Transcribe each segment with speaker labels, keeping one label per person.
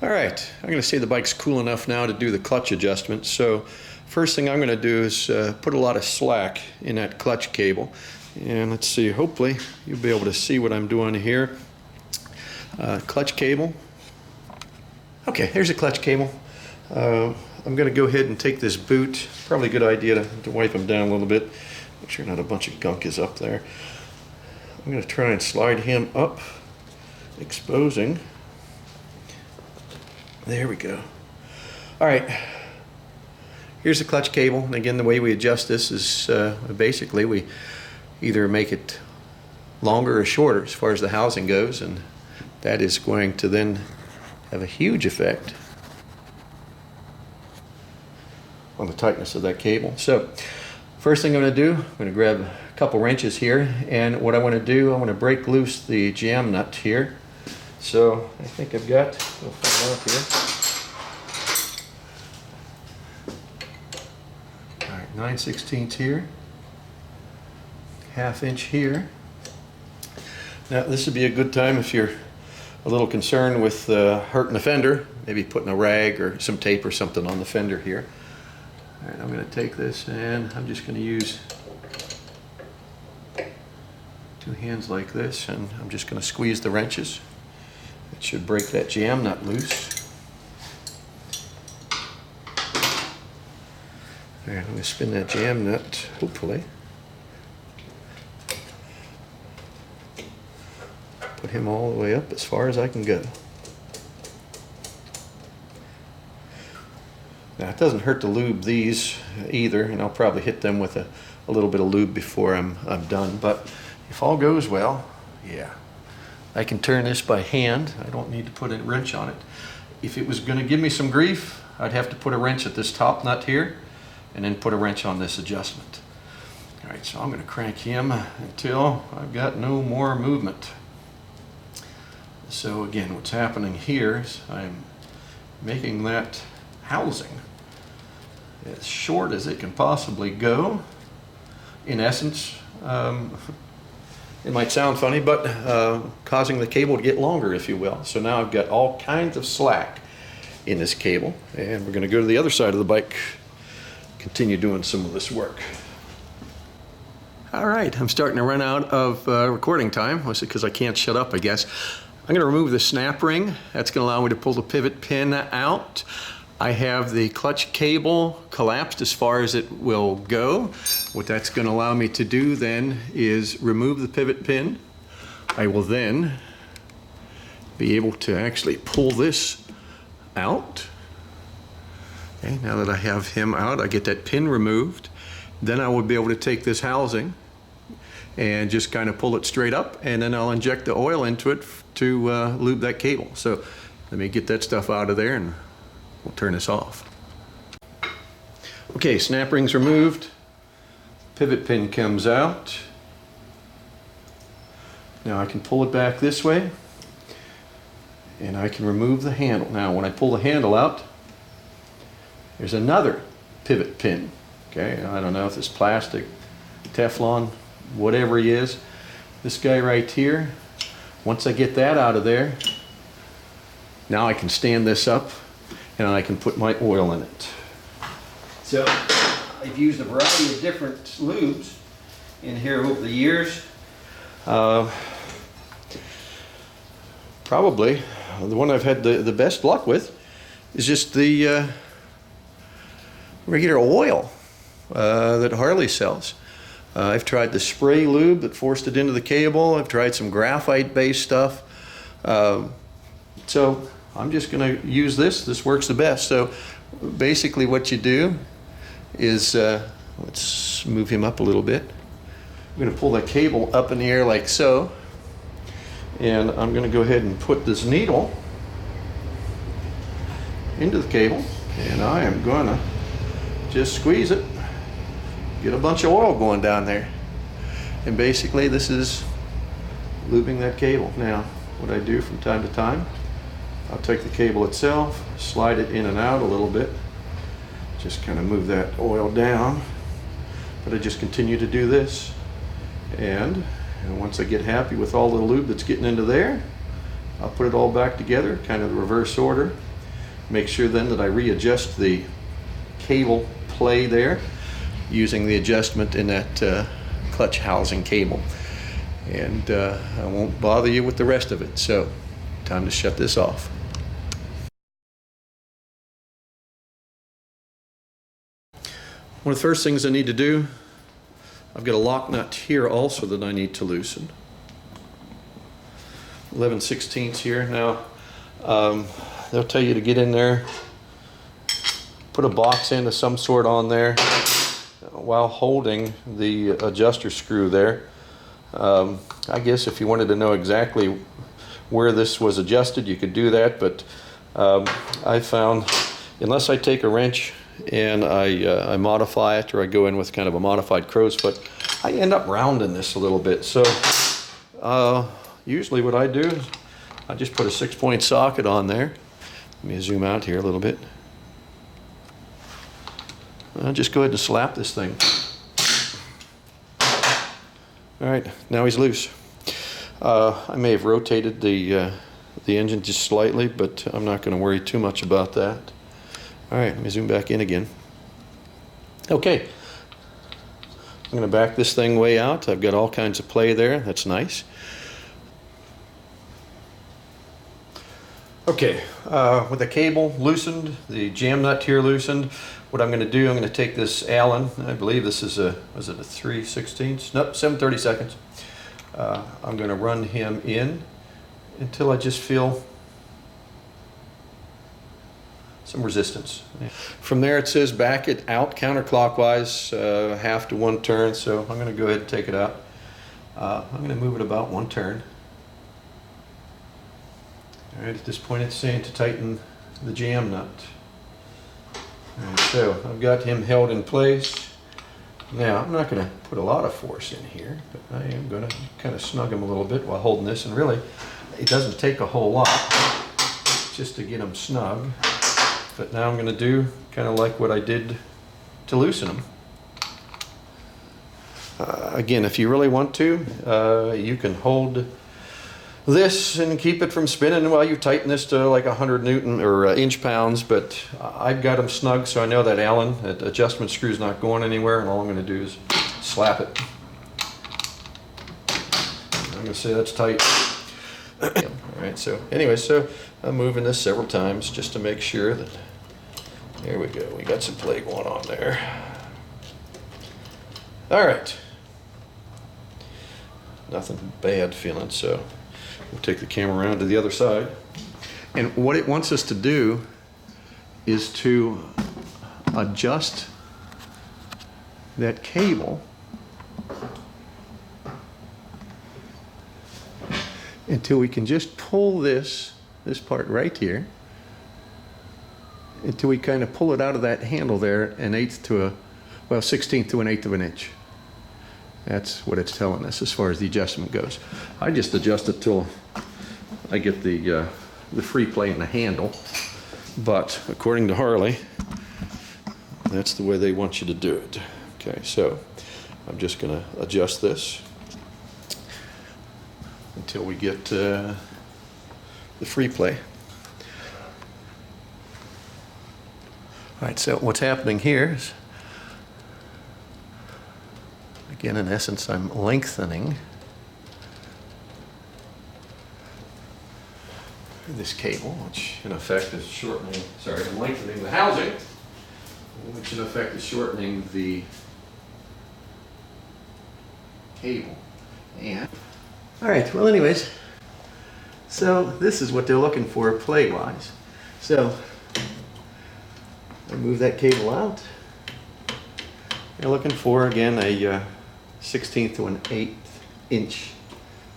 Speaker 1: All right, I'm going to say the bike's cool enough now to do the clutch adjustment. So first thing I'm going to do is put a lot of slack in that clutch cable. And let's see, hopefully you'll be able to see what I'm doing here. Clutch cable. Okay, here's a clutch cable. I'm going to go ahead and take this boot. Probably a good idea to wipe them down a little bit. Make sure not a bunch of gunk is up there. I'm going to try and slide him up, exposing. There we go. All right, here's the clutch cable. And again, the way we adjust this is basically we either make it longer or shorter as far as the housing goes, and that is going to then have a huge effect on the tightness of that cable. So first thing I'm going to do, I'm going to grab a couple wrenches here, and what I want to do, I want to break loose the jam nut here. So I think I've got, we'll find out here. All right, 9/16 here, 1/2 inch here. Now this would be a good time if you're a little concerned with hurting the fender, maybe putting a rag or some tape or something on the fender here. All right, I'm going to take this and I'm just going to use 2 hands like this, and I'm just going to squeeze the wrenches. It should break that jam nut loose. All right, I'm going to spin that jam nut, hopefully. Put him all the way up as far as I can go. Now it doesn't hurt to lube these either, and I'll probably hit them with a little bit of lube before I'm done. But if all goes well, yeah, I can turn this by hand. I don't need to put a wrench on it. If it was going to give me some grief, I'd have to put a wrench at this top nut here and then put a wrench on this adjustment. All right, so I'm going to crank him until I've got no more movement. So again, what's happening here is I'm making that housing as short as it can possibly go. In essence, it might sound funny, but causing the cable to get longer, if you will. So now I've got all kinds of slack in this cable, and we're going to go to the other side of the bike, continue doing some of this work. All right, I'm starting to run out of recording time, mostly because I can't shut up, I guess. I'm going to remove the snap ring. That's going to allow me to pull the pivot pin out. I have the clutch cable collapsed as far as it will go. What that's going to allow me to do then is remove the pivot pin. I will then be able to actually pull this out. Okay, now that I have him out, I get that pin removed. Then I will be able to take this housing and just kind of pull it straight up, and then I'll inject the oil into it to lube that cable. So let me get that stuff out of there and we'll turn this off. Okay, snap ring's removed. Pivot pin comes out. Now I can pull it back this way and I can remove the handle. Now when I pull the handle out, there's another pivot pin. Okay, I don't know if it's plastic, Teflon, whatever he is. This guy right here, once I get that out of there, now I can stand this up and I can put my oil in it. So I've used a variety of different lubes in here over the years. Probably the one I've had the best luck with is just the regular oil that Harley sells. I've tried the spray lube that forced it into the cable. I've tried some graphite based stuff. So I'm just going to use this. This works the best. So basically what you do is, let's move him up a little bit. I'm going to pull that cable up in the air like so. And I'm going to go ahead and put this needle into the cable. And I am going to just squeeze it. Get a bunch of oil going down there. And basically this is lubing that cable. Now, what I do from time to time, I'll take the cable itself, slide it in and out a little bit, just kind of move that oil down, but I just continue to do this. And once I get happy with all the lube that's getting into there, I'll put it all back together, kind of the reverse order, Make sure then that I readjust the cable play there using the adjustment in that clutch housing cable. And I won't bother you with the rest of it. So, time to shut this off. One of the first things I need to do, I've got a lock nut here also that I need to loosen. 11/16 here. Now, they'll tell you to get in there, put a box end of some sort on there while holding the adjuster screw there. I guess if you wanted to know exactly where this was adjusted, you could do that, but I found, unless I take a wrench and I modify it, or I go in with kind of a modified crow's foot, I end up rounding this a little bit. So usually what I do is I just put a 6-point socket on there. Let me zoom out here a little bit. I'll just go ahead and slap this thing. All right, now he's loose. I may have rotated the engine just slightly, but I'm not going to worry too much about that. All right, let me zoom back in again. Okay, I'm going to back this thing way out. I've got all kinds of play there. That's nice. Okay, with the cable loosened, the jam nut here loosened, what I'm going to do, I'm going to take this Allen, I believe this is a, was it a 3/16? Nope, 7/32. I'm going to run him in until I just feel some resistance. From there it says back it out counterclockwise, half to 1 turn, so I'm going to go ahead and take it out. I'm going to move it about 1 turn. All right, at this point it's saying to tighten the jam nut. All right, so I've got him held in place. Now I'm not going to put a lot of force in here, but I am going to kind of snug him a little bit while holding this, and really it doesn't take a whole lot just to get him snug. But now I'm going to do kind of like what I did to loosen them. Again, if you really want to, you can hold this and keep it from spinning while you tighten this to like 100 Newton or inch pounds, but I've got them snug, so I know that Allen, that adjustment screw, is not going anywhere, and all I'm going to do is slap it. I'm going to say that's tight. All right, so anyway, so I'm moving this several times just to make sure that, there we go, we got some play going on there. All right, nothing bad feeling, so we'll take the camera around to the other side. And what it wants us to do is to adjust that cable until we can just pull this part right here, until we kind of pull it out of that handle there, an 1/8 to a, well, 1/16 to an 1/8 of an inch. That's what it's telling us as far as the adjustment goes. I just adjust it till I get the free play in the handle, but according to Harley, that's the way they want you to do it. Okay, so I'm just going to adjust this until we get the free play. All right, so what's happening here is, again, in essence, I'm lengthening this cable, which in effect is shortening, sorry, I'm lengthening the housing, which in effect is shortening the cable. And, all right, well anyways, so this is what they're looking for play-wise. So, I move that cable out. They're looking for, again, a 1/16 to an 1/8 inch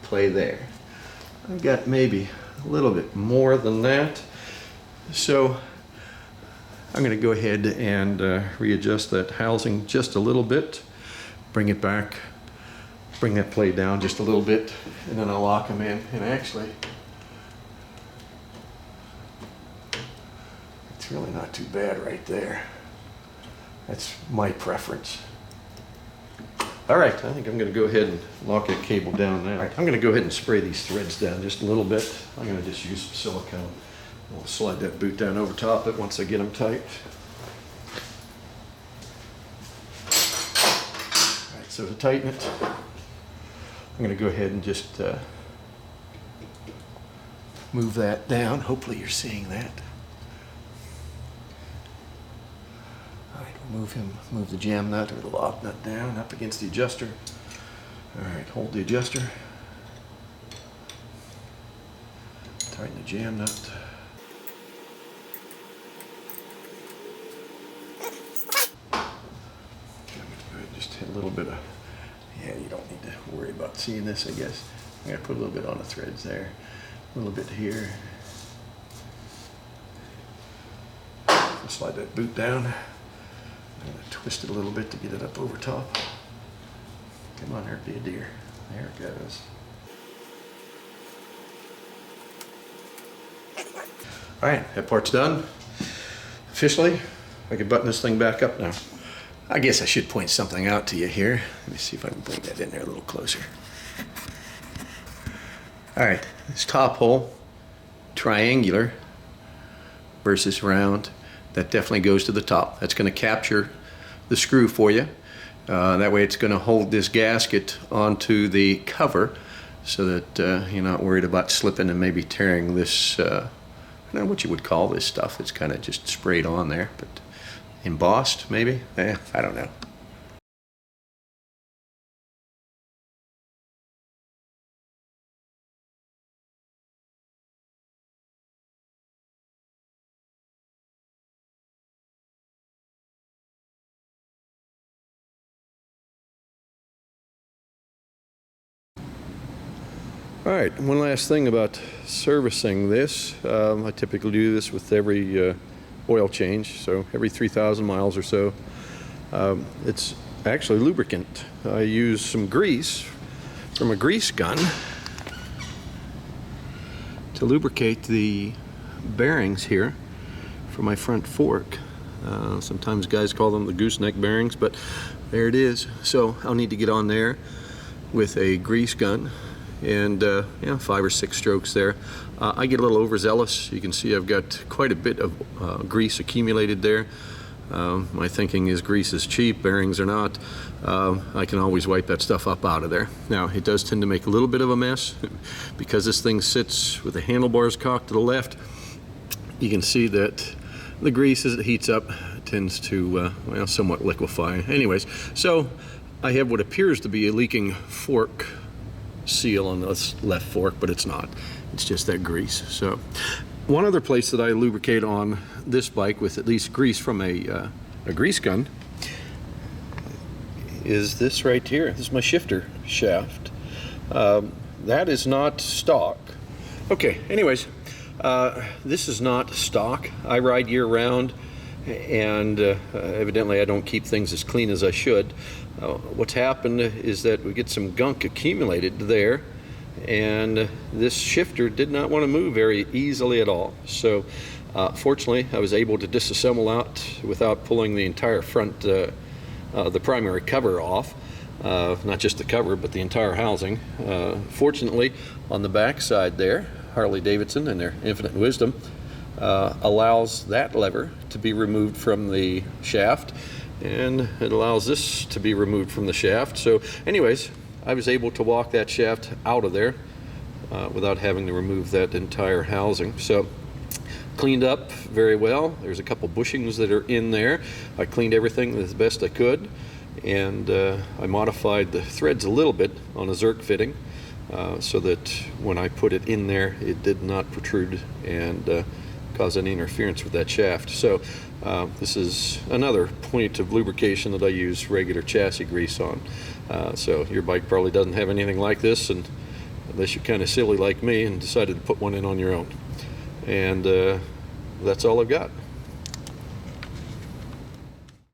Speaker 1: play there. I've got maybe a little bit more than that. So I'm going to go ahead and readjust that housing just a little bit, bring it back, bring that play down just a little bit, and then I'll lock them in. And actually, it's really not too bad right there. That's my preference. All right, I think I'm going to go ahead and lock that cable down now. All right, I'm going to go ahead and spray these threads down just a little bit. I'm going to just use some silicone We'll slide that boot down over top it once I get them tight. All right, so to tighten it, I'm going to go ahead and just move that down. Hopefully you're seeing that. All right, we'll move the jam nut or the lock nut down up against the adjuster. All right, hold the adjuster. Tighten the jam nut. Just a little bit of, yeah, you don't need to worry about seeing this, I guess. I'm gonna put a little bit on the threads there, a little bit here. I'll slide that boot down. I'm gonna twist it a little bit to get it up over top. Come on, there, be a deer. There it goes. All right, that part's done. Officially, I can button this thing back up now. I guess I should point something out to you here. Let me see if I can bring that in there a little closer. All right, this top hole, triangular versus round, that definitely goes to the top. That's going to capture the screw for you. That way it's going to hold this gasket onto the cover so that you're not worried about slipping and maybe tearing this, I don't know what you would call this stuff. It's kind of just sprayed on there, but embossed maybe? I don't know. All right, one last thing about servicing this. I typically do this with every oil change, so every 3,000 miles or so. It's actually lubricant. I use some grease from a grease gun to lubricate the bearings here for my front fork. Sometimes guys call them the gooseneck bearings, but there it is. So I'll need to get on there with a grease gun and 5 or 6 strokes there. I get a little overzealous. You can see I've got quite a bit of grease accumulated there. My thinking is grease is cheap, bearings are not. I can always wipe that stuff up out of there. Now it does tend to make a little bit of a mess because this thing sits with the handlebars cocked to the left. You can see that the grease as it heats up tends to somewhat liquefy. Anyways, so I have what appears to be a leaking fork seal on this left fork, but it's not. It's just that grease. So one other place that I lubricate on this bike with at least grease from a grease gun is this right here. This is my shifter shaft. That is not stock. Okay, anyways, this is not stock. I ride year round, and evidently I don't keep things as clean as I should. What's happened is that we get some gunk accumulated there, and this shifter did not want to move very easily at all. So fortunately I was able to disassemble out without pulling the entire front, the primary cover off. Not just the cover, but the entire housing. Fortunately, on the back side there, Harley Davidson and their infinite wisdom allows that lever to be removed from the shaft, and it allows this to be removed from the shaft. So anyways, I was able to walk that shaft out of there without having to remove that entire housing. So cleaned up very well. There's a couple bushings that are in there. I cleaned everything as best I could, and I modified the threads a little bit on a Zerk fitting so that when I put it in there, it did not protrude and cause any interference with that shaft. So this is another point of lubrication that I use regular chassis grease on. So your bike probably doesn't have anything like this, and unless you're kind of silly like me and decided to put one in on your own. And that's all I've got.